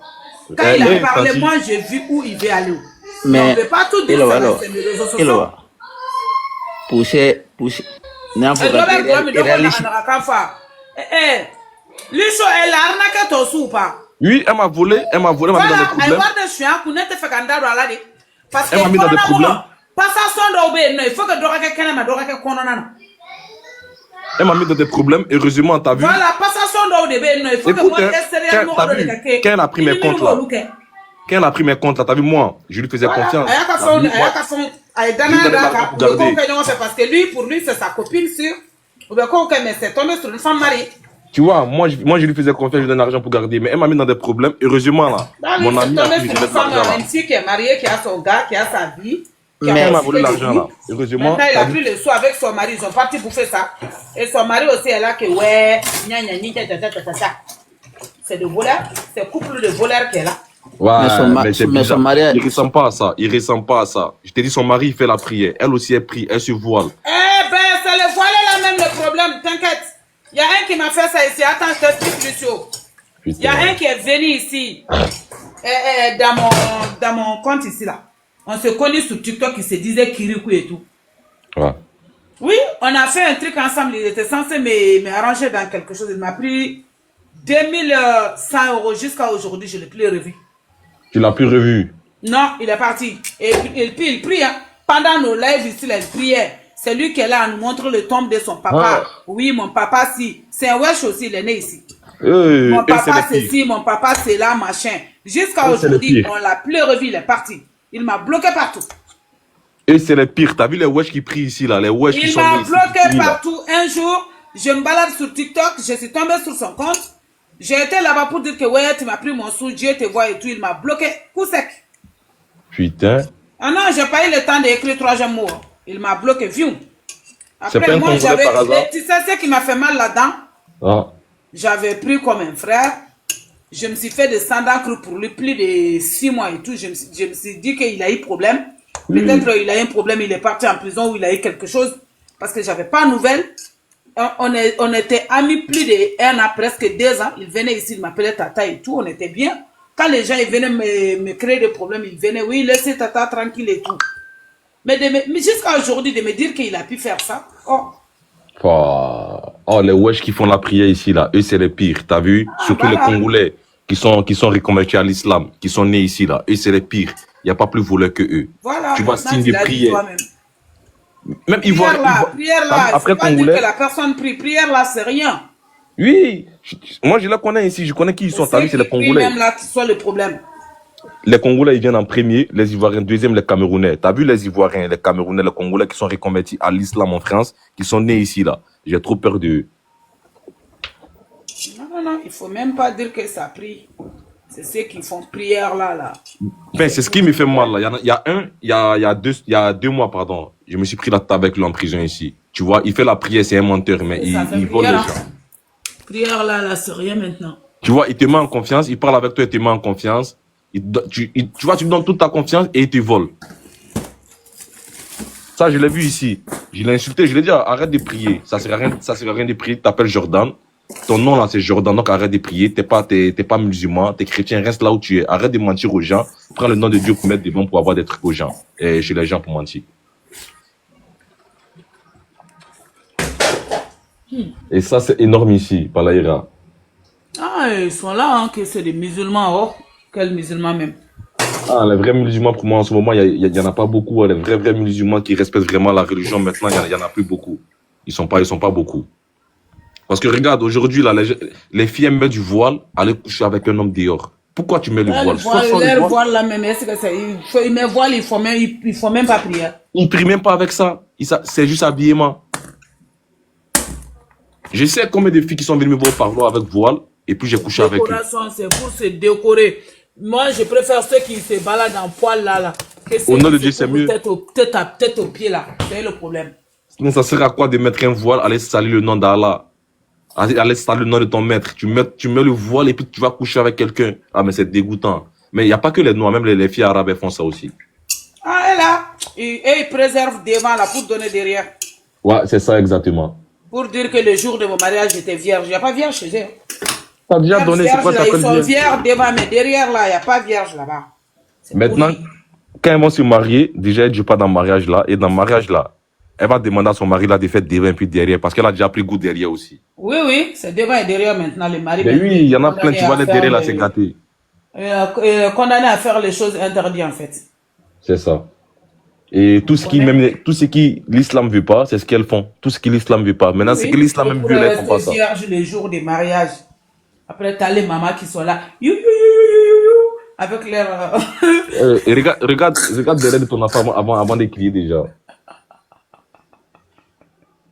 quand il a parlé moi j'ai vu où il veut aller mais on peut pas tout dire sur les réseaux sociaux pousser oui, elle m'a volé, elle m'a mis dans des problèmes. Elle m'a mis dans des problèmes. Elle m'a mis dans des problèmes, heureusement, t'as vu. Écoute, quand elle a pris mes comptes là, quand elle a pris mes comptes là, t'as vu, moi, je lui faisais confiance. Parce que lui, pour lui, c'est sa copine sûre. Mais c'est tombé sur une femme mariée. Tu vois, moi, je lui faisais confiance, je lui donne l'argent pour garder. Mais elle m'a mis dans des problèmes. Heureusement, là, mon ami a pris une fille qui est mariée, qui a son gars, qui a sa vie. Mais elle m'a volé l'argent, là. Heureusement. Maintenant, il a pris le sou avec son mari. Ils sont partis bouffer ça. Et son mari aussi est là que, ouais, c'est de voleurs. C'est couple de voleurs qui est là. Ouais, mais son mari, il ressemble pas à ça. Il ressemble pas à ça. Je t'ai dit, son mari, il fait la prière. Elle aussi, elle prie. Elle se voile. Eh ben, c'est le voile là même le problème. T'inquiète. Il y a un qui m'a fait ça ici. Attends, je t'explique plus chaud. Il y a un qui est venu ici. Dans mon compte ici là. On se connaît sur TikTok. Il se disait Kirikou et tout. Ouais. Oui, on a fait un truc ensemble. Il était censé m'arranger dans quelque chose. Il m'a pris 2100 € jusqu'à aujourd'hui. Je ne l'ai plus revu. Tu l'as plus revu? Non, il est parti. Et puis il prie. Hein. Pendant nos lives ici, il priait. C'est lui qui est là à nous montrer le tombe de son papa. Ah. Oui, mon papa, si. C'est un wesh aussi, il est né ici. Mon papa, c'est ci, mon papa, c'est là, machin. Jusqu'à aujourd'hui, on l'a plus revu, il est parti. Il m'a bloqué partout. Et c'est le pire. T'as vu les wesh qui prient ici, là? Les wesh qui sont Il m'a bloqué partout. Un jour, je me balade sur TikTok, je suis tombé sur son compte. J'ai été là-bas pour dire que ouais, tu m'as pris mon sou, Dieu te voit et tout. Il m'a bloqué, coup sec. Putain. Ah non, j'ai pas eu le temps d'écrire 3 mots. Il m'a bloqué, vieux. Après, moi, j'avais. Tu sais ce qui m'a fait mal là-dedans? Ah. J'avais pris comme un frère. Je me suis fait des sandancres pour lui plus de 6 mois et tout. Je me suis dit qu'il a eu problème. Peut-être il a eu un problème, il est parti en prison ou il a eu quelque chose. Parce que j'avais pas de nouvelles. On était amis plus d'1 an, presque 2 ans. Il venait ici, il m'appelait Tata et tout. On était bien. Quand les gens ils venaient me créer des problèmes, ils venaient, oui, laissez Tata tranquille et tout. Mais jusqu'à aujourd'hui, de me dire qu'il a pu faire ça. Oh, les wesh qui font la prière ici, là, eux, c'est les pires. T'as vu? Surtout les Congolais qui sont reconvertis à l'islam, qui sont nés ici, là. Eux, c'est les pires. Il n'y a pas plus voleur que eux. Voilà. Tu vois, signe de prière. Même prière là, après pas dire que la personne prie. Prière là, c'est rien. Oui. Moi, je la connais ici. Je connais qui ils sont. T'as vu, c'est les Congolais. Même là, qui soit le problème. Les Congolais, ils viennent en premier, les Ivoiriens deuxième, les Camerounais. T'as vu les Ivoiriens, les Camerounais, les Congolais qui sont reconvertis à l'islam en France, qui sont nés ici, là. J'ai trop peur d'eux. Non, il faut même pas dire que ça prie. C'est ceux qui font prière là. Ben, c'est ce qui me fait mal, là. Il y a 2 mois, pardon. Je me suis pris la table avec lui en prison ici. Tu vois, il fait la prière, c'est un menteur, mais il vole les gens. Prière là, c'est rien maintenant. Tu vois, il te met en confiance, il parle avec toi, il te met en confiance. Tu vois, tu lui donnes toute ta confiance et il te vole. Ça, je l'ai vu ici. Je l'ai insulté, je lui ai dit, arrête de prier. Ça sert à rien de prier. Tu t'appelles Jordan. Ton nom là, c'est Jordan, donc arrête de prier. T'es pas musulman, t'es chrétien, reste là où tu es. Arrête de mentir aux gens. Prends le nom de Dieu pour mettre devant pour avoir des trucs aux gens. Et chez les gens pour mentir. Et ça, c'est énorme ici, par l'Aïra. Ah, ils sont là, hein, que c'est des musulmans. Oh, quels musulmans même. Ah, les vrais musulmans, pour moi, en ce moment, il y en a pas beaucoup. Les vrais musulmans qui respectent vraiment la religion, maintenant, il y en a plus beaucoup. Ils sont pas beaucoup. Parce que regarde, aujourd'hui, là, les filles aiment mettre du voile, aller coucher avec un homme dehors. Pourquoi tu mets le voile? Le voile là même, est-ce que il met voile, il faut même pas prier. Il prie même pas avec ça. C'est juste habillement. Je sais combien de filles qui sont venues me voir parler avec voile, et puis j'ai couché avec eux. C'est pour se décorer. Moi, je préfère ceux qui se baladent en poil là. Au nom de Dieu, c'est mieux. Tête au pied là. C'est le problème. Sinon, ça sert à quoi de mettre un voile, aller salir le nom d'Allah? Aller salir le nom de ton maître. Tu mets le voile et puis tu vas coucher avec quelqu'un. Ah, mais c'est dégoûtant. Mais il n'y a pas que les noirs, même les filles arabes font ça aussi. Ah, et là, ils préservent devant là pour donner derrière. Ouais, c'est ça exactement. Pour dire que le jour de mon mariage, j'étais vierge. Il n'y a pas vierge chez eux. T'as déjà donné, c'est quoi ta Ils sont vierges devant, mais derrière là, il n'y a pas vierge là-bas. Maintenant, quand ils vont se marier, déjà, elle ne joue pas dans le mariage là. Et dans le mariage là, elle va demander à son mari là de faire devant et puis derrière. Parce qu'elle a déjà pris goût derrière aussi. Oui, c'est devant et derrière maintenant. Le mari. Mais oui, il y en a plein, tu vois, les derrière là, c'est gâté. Condamné à faire les choses interdites en fait. C'est ça. Et tout ce qui l'islam veut pas, c'est ce qu'elles font. Tout ce que l'islam veut pas. Maintenant, c'est que l'islam même veut, elles font pas ça. Les jours des mariages. Après, t'as les mamans qui sont là. Avec leur... regarde derrière de ton enfant avant de crier déjà.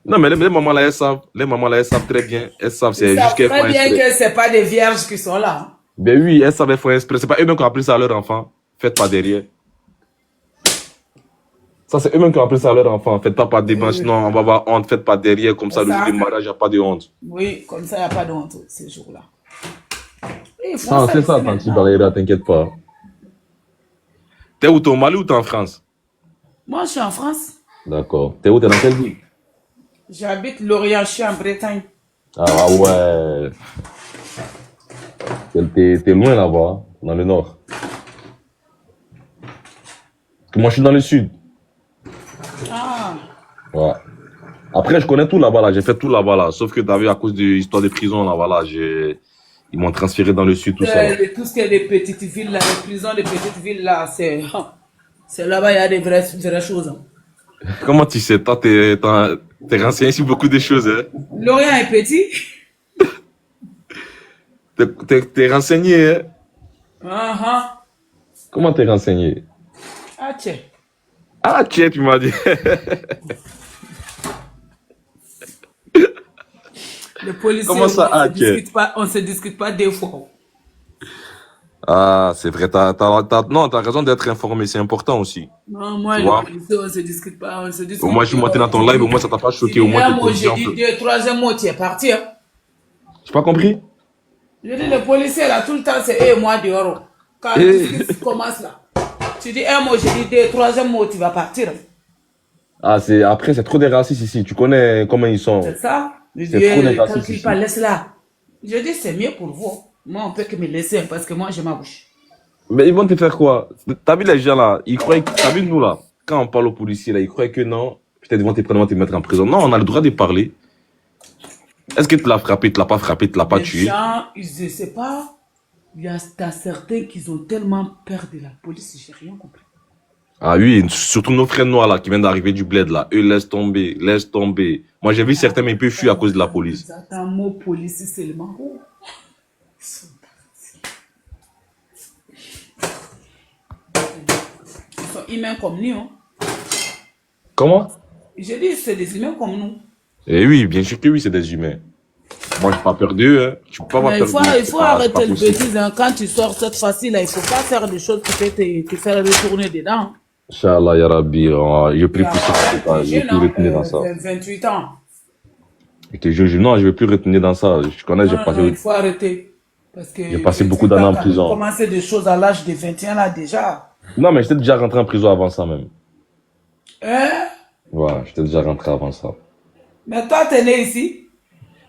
Non, mais les mamans là, elles savent. Les mamans là, elles savent très bien. Elles savent, c'est juste qu'elles font très bien que c'est pas des vierges qui sont là. Ben oui, elles savent, elles font exprès. C'est pas eux-mêmes qui ont appris ça à leur enfant. Faites pas derrière. Ça, c'est eux-mêmes qui ont appris ça à leur enfant. Faites pas devant, sinon on va avoir honte. Faites pas derrière, comme ça, le jour du mariage, il n'y a pas de honte. Oui, comme ça, il n'y a pas de honte ces jours-là. Ah, c'est ça, Tanti Balayra, t'inquiète pas. T'es où? T'es au Mali ou t'es en France? Moi, je suis en France. D'accord. T'es où? T'es dans quelle ville? J'habite Lorient, je suis en Bretagne. Ah ouais. T'es loin là-bas, dans le nord. Moi, je suis dans le sud. Ah. Ouais. Après, je connais tout là-bas, là. J'ai fait tout là-bas, là. Sauf que t'as vu, à cause de l'histoire des prisons, là, voilà, Ils m'ont transféré dans le sud, tout ça. Là. Tout ce qui est des petites villes, là, les prisons des petites villes, là, c'est là-bas, il y a des vraies choses. Hein. Comment tu sais? Toi, t'es renseigné sur beaucoup de choses. Hein? L'Orient est petit. T'es renseigné. Hein? Uh-huh. Comment t'es renseigné? Ah, tiens. Ah, tiens, tu m'as dit. Les policiers, comment ça, on ne se discute pas deux fois. Ah, c'est vrai. Non, t'as raison d'être informé, c'est important aussi. Non, moi, les policiers, on ne se discute pas. Au moins, je suis monté dans ton live, au moins, ça t'a pas choqué. Au moins, moi, j'ai dit deux, troisième mot, tu es parti. Hein. J'ai pas compris? Je dis, les policiers, là, tout le temps, c'est eux et moi dehors. Quand tu commences là, tu dis un mot, j'ai dit deux, troisième mot, tu vas partir. Ah, après, c'est trop des racistes ici. Tu connais comment ils sont. C'est ça? Je dis, trop des racistes ici. Laisse là. Je dis, c'est mieux pour vous. Moi, on peut que me laisser parce que moi, j'ai ma bouche. Mais ils vont te faire quoi? T'as vu les gens là? Ils croient que, t'as vu nous là? Quand on parle aux policiers là, ils croient que non. Peut-être ils vont te prendre, ils vont te mettre en prison. Non, on a le droit de parler. Est-ce que tu l'as frappé, tu l'as pas frappé, tu l'as pas tué? Les gens, je sais pas. Il y a certains qui ont tellement peur de la police, j'ai rien compris. Ah oui, surtout nos frères noirs là, qui viennent d'arriver du bled là. Eux, laisse tomber, laisse tomber. Moi, j'ai vu certains, mais ils peuvent fuir à cause de la police. C'est un mot police seulement. Ils sont humains comme nous. Hein. Comment? J'ai dit, c'est des humains comme nous. Eh oui, bien sûr que oui, c'est des humains. Moi, je n'ai pas peur d'eux. Hein. Je peux pas avoir peur d'eux. Il faut arrêter le bêtise. Hein. Quand tu sors cette fois-ci, il ne faut pas faire des choses qui peuvent te faire retourner dedans. Inch'Allah, ya Rabbi, je prie pour ça. Je ne vais plus retenir dans ça. 28 ans. Non, je ne vais plus retenir dans ça. Je connais, j'ai passé. Il faut arrêter. Parce que j'ai passé beaucoup d'années en prison. J'ai commencé des choses à l'âge de 21 là déjà. Non, mais j'étais déjà rentré en prison avant ça même. Hein? Ouais, j'étais déjà rentré avant ça. Mais toi, tu es né ici?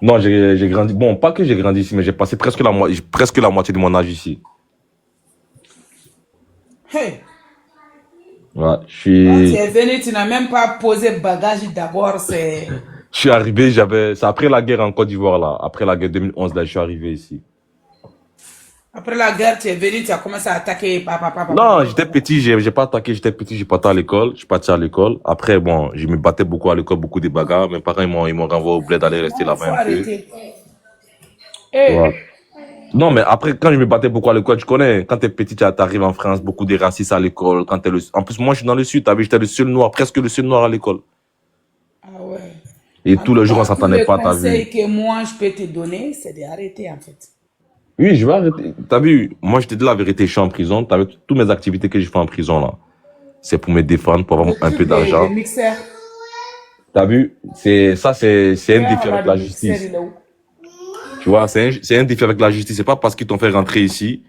Non, j'ai grandi. Bon, pas que j'ai grandi ici, mais j'ai passé presque la moitié de mon âge ici. Hey. Ouais, je suis. Quand tu es venu, tu n'as même pas posé bagage d'abord, c'est. Je suis arrivé, c'est après la guerre en Côte d'Ivoire là. Après la guerre 2011 là, je suis arrivé ici. Après la guerre, tu es venu, tu as commencé à attaquer papa. Non, j'étais petit, j'ai pas attaqué, j'étais petit, j'ai parti à l'école, je suis parti à l'école. Après, bon, je me battais beaucoup à l'école, beaucoup de bagarres. Mes parents, ils m'ont renvoyé au bled d'aller rester là-bas un peu. Hey. Ouais. Non, mais après, quand je me battais beaucoup à l'école, tu connais, quand t'es petit, tu arrives en France, beaucoup de racistes à l'école. En plus, moi, je suis dans le sud, t'as vu, j'étais le seul noir, presque le seul noir à l'école. Ah ouais. Et tous les jours, on s'entendait pas, t'as vu. Le conseil que moi, je peux te donner, c'est d'arrêter, en fait. Oui, je vais arrêter. T'as vu, moi, je te dis la vérité, je suis en prison. T'as vu, toutes mes activités que je fais en prison, là, c'est pour me défendre, pour avoir un peu d'argent. T'as vu, c'est un défi avec la justice. Tu vois, c'est un défi avec la justice. C'est pas parce qu'ils t'ont fait rentrer ici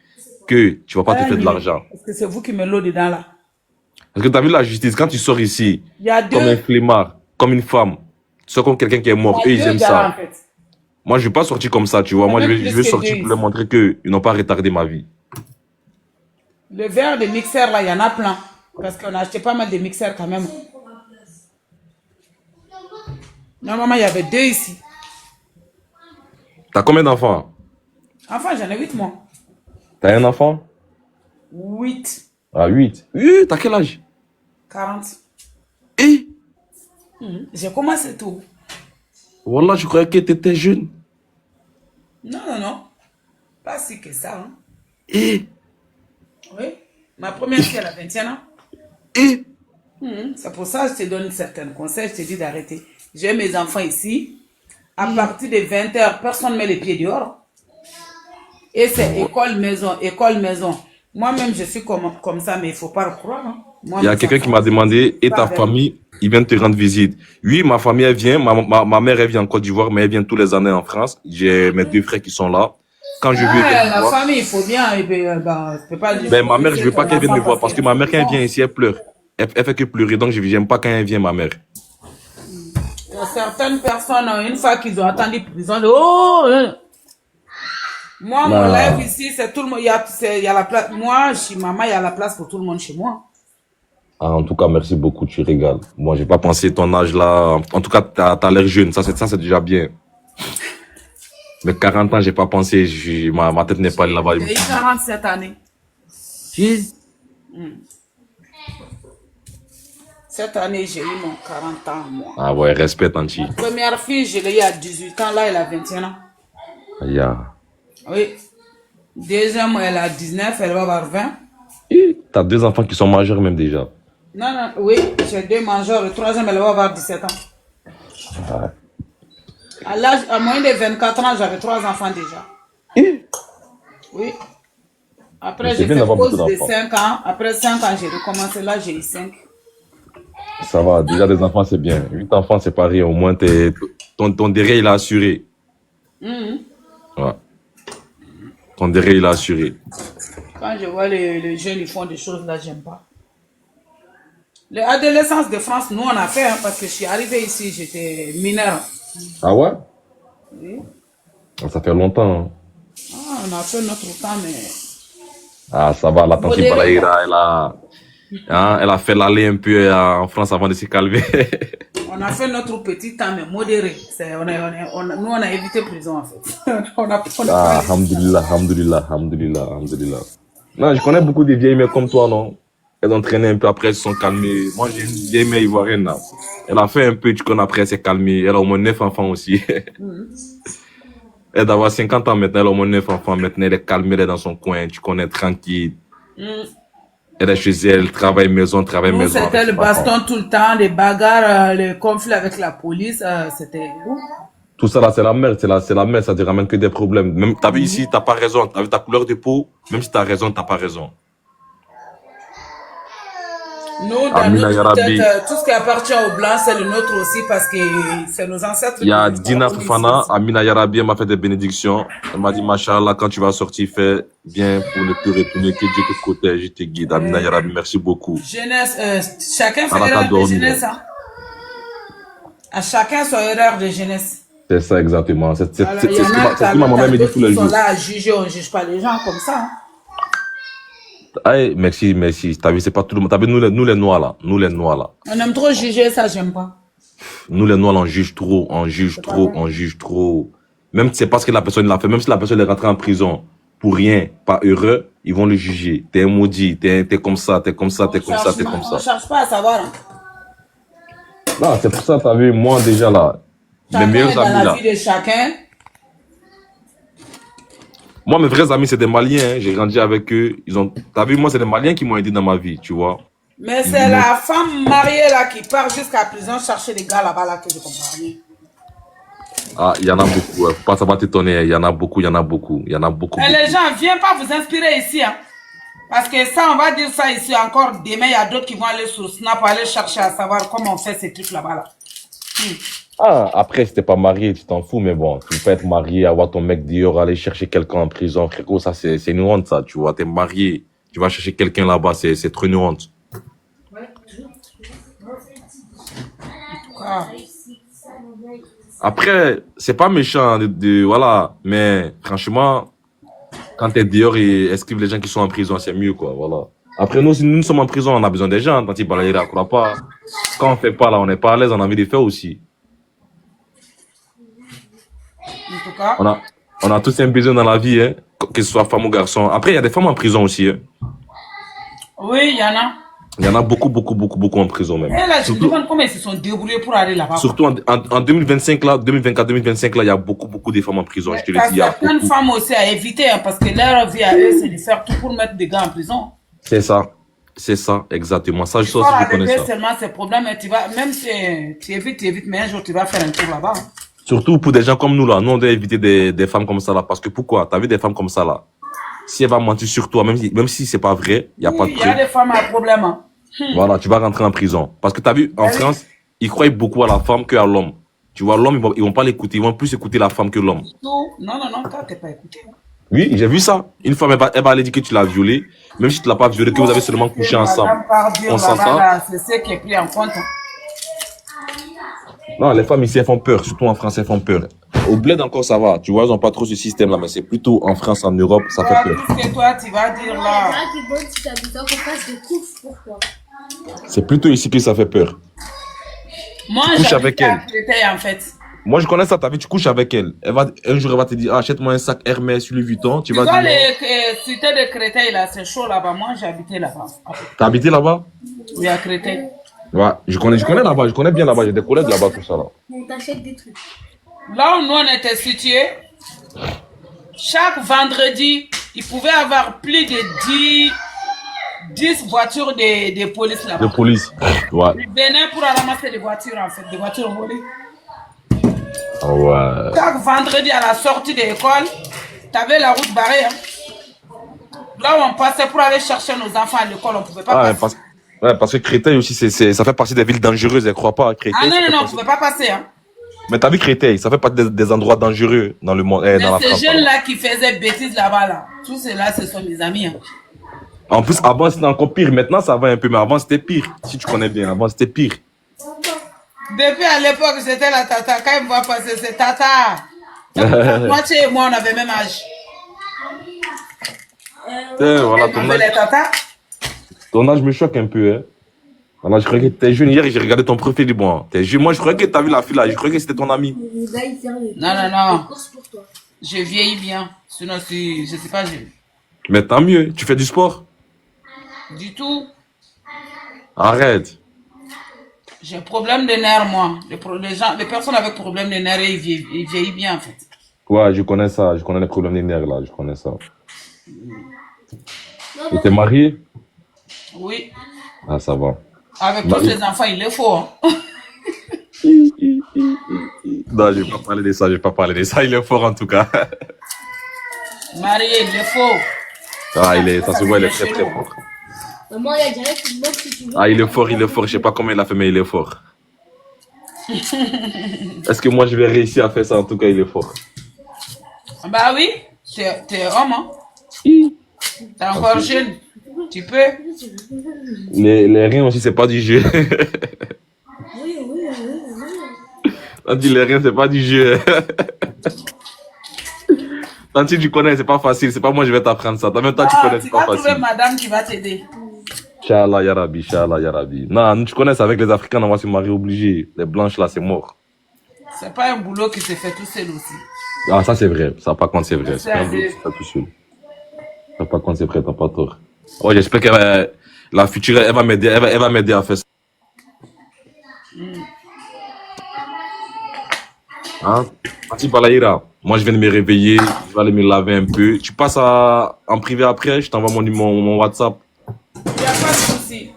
que tu vas pas te faire de l'argent. Parce que c'est vous qui me l'eau dedans, là. Parce que t'as vu la justice, quand tu sors ici, comme un flemmard, comme une femme, tu sors comme quelqu'un qui est mort, eux, ils aiment ça. En fait. Moi, je vais pas sortir comme ça, tu vois. Moi, je vais sortir pour leur montrer qu'ils n'ont pas retardé ma vie. Le verre de mixeur, là, il y en a plein. Parce qu'on a acheté pas mal de mixeurs quand même. Normalement, il y avait 2 ici. T'as combien d'enfants? Enfant, j'en ai 8 moi. T'as un enfant? 8. Ah, 8. Oui, t'as quel âge? 40. Et? J'ai commencé tout. Wallah, je croyais que t'étais jeune. Non. Pas si que ça. Hein. Et? Oui. Ma première fille, elle a 21 ans. Et? C'est pour ça que je te donne certains conseils. Je te dis d'arrêter. J'ai mes enfants ici. À partir de 20h, personne ne met les pieds dehors. Et c'est école, maison. Moi-même, je suis comme ça, mais il ne faut pas le croire. Hein. Il y a quelqu'un qui m'a demandé, et ta famille, ils viennent te rendre visite. Oui, ma famille, elle vient. Ma mère, elle vient en Côte d'Ivoire, mais elle vient tous les années en France. J'ai mes 2 frères qui sont là. Quand je viens la famille, il faut bien. Je peux pas dire. Ben, ma mère, je veux pas qu'elle vienne me voir parce que ma mère, quand elle vient ici, elle pleure. Elle fait que pleurer, donc je n'aime pas quand elle vient, ma mère. Il y a certaines personnes, une fois qu'ils ont attendu, ils ont dit, oh! Moi, mon live ici, c'est tout le monde. Il y a la place. Moi, chez maman, il y a la place pour tout le monde chez moi. Ah, en tout cas, merci beaucoup, tu régales. Moi, j'ai pas pensé ton âge là. En tout cas, t'as l'air jeune, ça c'est déjà bien. Mais 40 ans, j'ai pas pensé, ma tête n'est pas allée là-bas. J'ai eu 47 années. Cette année, j'ai eu mon 40 ans, moi. Ah ouais, respect, Tanti. Ma première fille, je l'ai eu à 18 ans, là, elle a 21 ans. Yeah. Oui. Deuxième, elle a 19, elle va avoir 20. T'as 2 enfants qui sont majeurs même déjà. Non, non, oui, j'ai 2 majeurs. Le troisième, elle va avoir 17 ans. Ah. À moins de 24 ans, j'avais 3 enfants déjà. Oui. Après, j'ai fait pause de 5 ans. Après 5 ans, j'ai recommencé. Là, j'ai eu 5. Ça va, déjà des enfants, c'est bien. 8 enfants, c'est pas rien. Au moins, ton derrière, il est assuré. Ouais. Ton derrière, il est assuré. Quand je vois les jeunes, ils font des choses là, j'aime pas. L'adolescence de France, nous, on a fait, hein, parce que je suis arrivé ici, j'étais mineur. Ah ouais? Oui. Ça fait longtemps. Hein. Ah, on a fait notre temps, mais... Ah, ça va, la tante Balaïra, elle a fait l'aller un peu en France avant de se calmer. On a fait notre petit temps, mais modéré. Nous, on a évité prison, en fait. Alhamdulillah. Non, je connais beaucoup de vieilles mères comme toi, non? Elles ont traîné un peu, après elles se sont calmées. Moi, j'ai une vieille mère ivoirienne, là. Elle a fait un peu, tu connais, après elle s'est calmée. Elle a au moins 9 enfants aussi. Elle doit avoir 50 ans maintenant, elle a au moins 9 enfants. Maintenant, elle est calmée, elle est dans son coin, tu connais, tranquille. Elle est chez elle, travaille maison. C'était le baston tout le temps, les bagarres, les conflits avec la police, c'était... Tout ça là, c'est la merde, ça te ramène que des problèmes. Même, t'as vu ici, t'as pas raison. T'as vu ta couleur de peau, même si t'as raison, t'as pas raison. Nous, dans notre tête, tout ce qui appartient aux Blancs, c'est le nôtre aussi, parce que c'est nos ancêtres. Il y a Dina Fofana, Amina Yarabi, elle m'a fait des bénédictions. Elle m'a dit, Machallah, quand tu vas sortir, fais bien pour ne plus retourner, que Dieu te protège, je te guide. Amina Yarabi, merci beaucoup. Jeunesse, chacun fait erreur de jeunesse. Hein. À chacun son erreur de jeunesse. C'est ça, exactement. C'est ce que ma maman me dit tous les jours. Ils sont là à juger, on ne juge pas les gens comme ça. Hein. Hey, merci. T'as vu, c'est pas tout le monde. T'as vu, nous les noirs là. On aime trop juger, ça, j'aime pas. Nous les noirs, on juge trop. Même si c'est parce que la personne l'a fait, même si la personne est rentrée en prison pour rien, pas heureux, ils vont le juger. T'es un maudit, t'es comme ça. On cherche pas à savoir. Hein. Non, c'est pour ça, t'as vu, moi déjà là. Chacun mes meilleurs amis là. La vie de chacun. Moi, mes vrais amis, c'est des Maliens. Hein. J'ai grandi avec eux. T'as vu, moi, c'est des Maliens qui m'ont aidé dans ma vie, tu vois. Mais c'est la femme mariée là qui part jusqu'à la prison chercher des gars là-bas là que je comprends rien. Ah, il y en a beaucoup. Ça va t'étonner. Il y en a beaucoup. Et les gens, viens pas vous inspirer ici. Hein. Parce que ça, on va dire ça ici encore. Demain, il y a d'autres qui vont aller sur Snap, aller chercher à savoir comment on fait ces trucs là-bas là. Ah, après, si t'es pas marié, tu t'en fous, mais bon, tu peux être marié, avoir ton mec dehors, aller chercher quelqu'un en prison, frérot, ça, c'est une honte, ça, tu vois, t'es marié, tu vas chercher quelqu'un là-bas, c'est trop une honte. Après, c'est pas méchant, voilà, mais franchement, quand t'es dehors et esquive les gens qui sont en prison, c'est mieux, quoi, voilà. Après, nous, si nous sommes en prison, on a besoin des gens, tant qu'il ne croit pas. Quand on fait pas là, on n'est pas à l'aise, on a envie de faire aussi. En tout cas. On a tous un besoin dans la vie, hein, que ce soit femme ou garçon. Après, il y a des femmes en prison aussi. Hein. Oui, il y en a. Il y en a beaucoup en prison même. Et là, je me demande comment ils se sont débrouillés pour aller là-bas. Surtout en 2025, là, 2024-2025, là, il y a beaucoup de femmes en prison. Ouais, je te le dis. Il y a plein de femmes aussi à éviter, hein, parce que leur vie à eux, c'est de faire tout pour mettre des gars en prison. C'est ça, exactement. Ça, je connais ça. Seulement ces problèmes, tu vas, même si tu évites, mais un jour, tu vas faire un tour là-bas. Hein. Surtout pour des gens comme nous, là. Nous, on doit éviter des femmes comme ça, là. Parce que pourquoi? T'as vu des femmes comme ça, là. Si elle va mentir sur toi, même si c'est pas vrai, il n'y a pas de preuve. Il y a des femmes à problème. Hein. Voilà, tu vas rentrer en prison. Parce que t'as vu, en France, ils croient beaucoup à la femme qu'à l'homme. Tu vois, l'homme, ils vont pas l'écouter. Ils vont plus écouter la femme que l'homme. Non, toi, t'es pas écouté. Hein. Oui, j'ai vu ça. Une femme, elle va aller dire que tu l'as violée. Même si tu l'as pas violée, que vous avez seulement couché ensemble. On sent ça. C'est ce qui est pris en compte. Non, les femmes ici, elles font peur. Surtout en France, elles font peur. Au bled encore, ça va. Tu vois, ils n'ont pas trop ce système-là. Mais c'est plutôt en France, en Europe, ça fait peur. Tout ce que toi, tu vas dire là. C'est plutôt ici que ça fait peur. Moi, couches avec elle. En fait. Moi, je connais ça. T'as vu, tu couches avec elle. Un jour, elle va te dire, achète-moi un sac Hermès, Louis Vuitton. Tu vas dire. Les cités de Créteil, là, c'est chaud là-bas. Moi, j'ai habité là-bas. T'as habité là-bas? Oui, à Créteil. Ouais, je connais là-bas. Je connais bien là-bas. J'ai des collègues là-bas, tout ça là. On t'achète des trucs. Là où nous, on était situés, chaque vendredi, il pouvait y avoir plus de 10 voitures de police là-bas. De police. Ouais. Ils venaient pour ramasser des voitures, en fait, des voitures volées. Ouais. Chaque vendredi à la sortie de l'école, tu avais la route barrée. Hein. Là où on passait pour aller chercher nos enfants à l'école, on ne pouvait pas passer. Parce que Créteil aussi, ça fait partie des villes dangereuses, je ne crois pas. Créteil, ah non, on ne pouvait pas passer. Hein. Mais t'as vu Créteil, ça fait partie des endroits dangereux dans le monde. Mais dans ces jeunes-là qui faisaient bêtises là-bas, là, tous ceux-là, ce sont mes amis. Hein. En plus, avant, c'était encore pire. Maintenant, ça va un peu, mais avant, c'était pire. Si tu connais bien, avant, c'était pire. Depuis à l'époque, c'était la tata. Quand il me voit passer, c'est tata. Moi, tu et moi, on avait même âge. Voilà, ton âge me choque un peu. Hein. Voilà, je croyais que t'es jeune. Hier, j'ai regardé ton profil. Bon, t'es jeune. Moi, je croyais que t'as vu la fille là. Je croyais que c'était ton ami. Non. Je vieillis bien. Sinon, je ne suis pas jeune. Mais tant mieux. Tu fais du sport? Du tout. Arrête. J'ai un problème de nerfs, moi. Les personnes avec problème de nerfs, ils vieillissent bien, en fait. Ouais, je connais ça. Je connais les problèmes de nerfs, là. Je connais ça. Et t'es marié? Oui. Ah, ça va. Avec tous les enfants, il est fort. Hein. Non, je vais pas parler de ça. Il est fort, en tout cas. Marié, il est fort. Ah, ça se voit, il est très, très fort. Maman, il y a direct une boîte si tu veux. Ah, il est fort. Je sais pas comment il a fait, mais il est fort. Est-ce que moi, je vais réussir à faire ça? En tout cas, il est fort. Bah oui, t'es homme, hein. T'es encore jeune. Tu peux. Les reins aussi, c'est pas du jeu. Oui. On dit les reins, c'est pas du jeu. Tanti, tu connais, c'est pas facile. C'est pas moi, je vais t'apprendre ça. Même toi, tu connais, c'est pas facile. Tu vas trouver madame qui va t'aider. Inch'Allah, ya Rabbi. Non, tu connais, c'est avec les Africains, on va se marier obligé. Les blanches, là, c'est mort. C'est pas un boulot qui se fait tout seul aussi. Ah, ça, c'est vrai. Ça, par contre, c'est vrai. C'est pas un boulot qui se fait tout seul. Ça, par contre, c'est vrai, t'as pas tort. Oh, j'espère que la future, elle va m'aider à faire ça. Hein? Parti par la moi, je viens de me réveiller. Je vais aller me laver un peu. Tu passes en privé après, je t'envoie mon WhatsApp. Il n'y a pas de souci.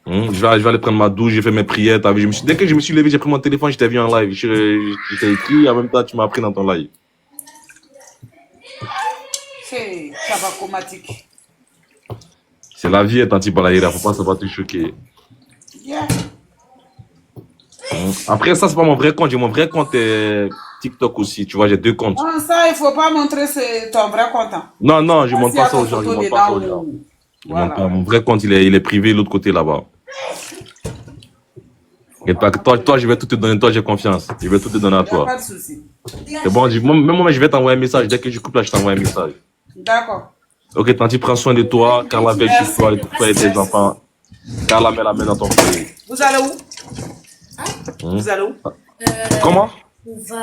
Je vais aller prendre ma douche, j'ai fait mes prières. Dès que je me suis levé, j'ai pris mon téléphone, je t'ai vu en live. Je t'ai écrit, en même temps, tu m'as pris dans ton live. C'est tabacomatique. C'est la vie, Tanti Balaïra, faut pas ça va te choquer. Yeah. Après, ça, c'est pas mon vrai compte. J'ai mon vrai compte TikTok aussi. Tu vois, j'ai 2 comptes. Non, ça, il faut pas montrer ton vrai compte. Hein. Non, je montre pas ça aux gens. Voilà. Mon vrai compte, il est privé, l'autre côté là-bas. Et toi, je vais tout te donner. Toi, j'ai confiance. Je vais tout te donner à toi. Pas de souci. C'est bon, même moi, je vais t'envoyer un message. Dès que je coupe là, je t'envoie un message. D'accord. Ok, Tanti, prends soin de toi. Carla veille sur toi et tes enfants. Carla met la main dans ton foyer. Vous allez où? Vous allez où? Comment? On va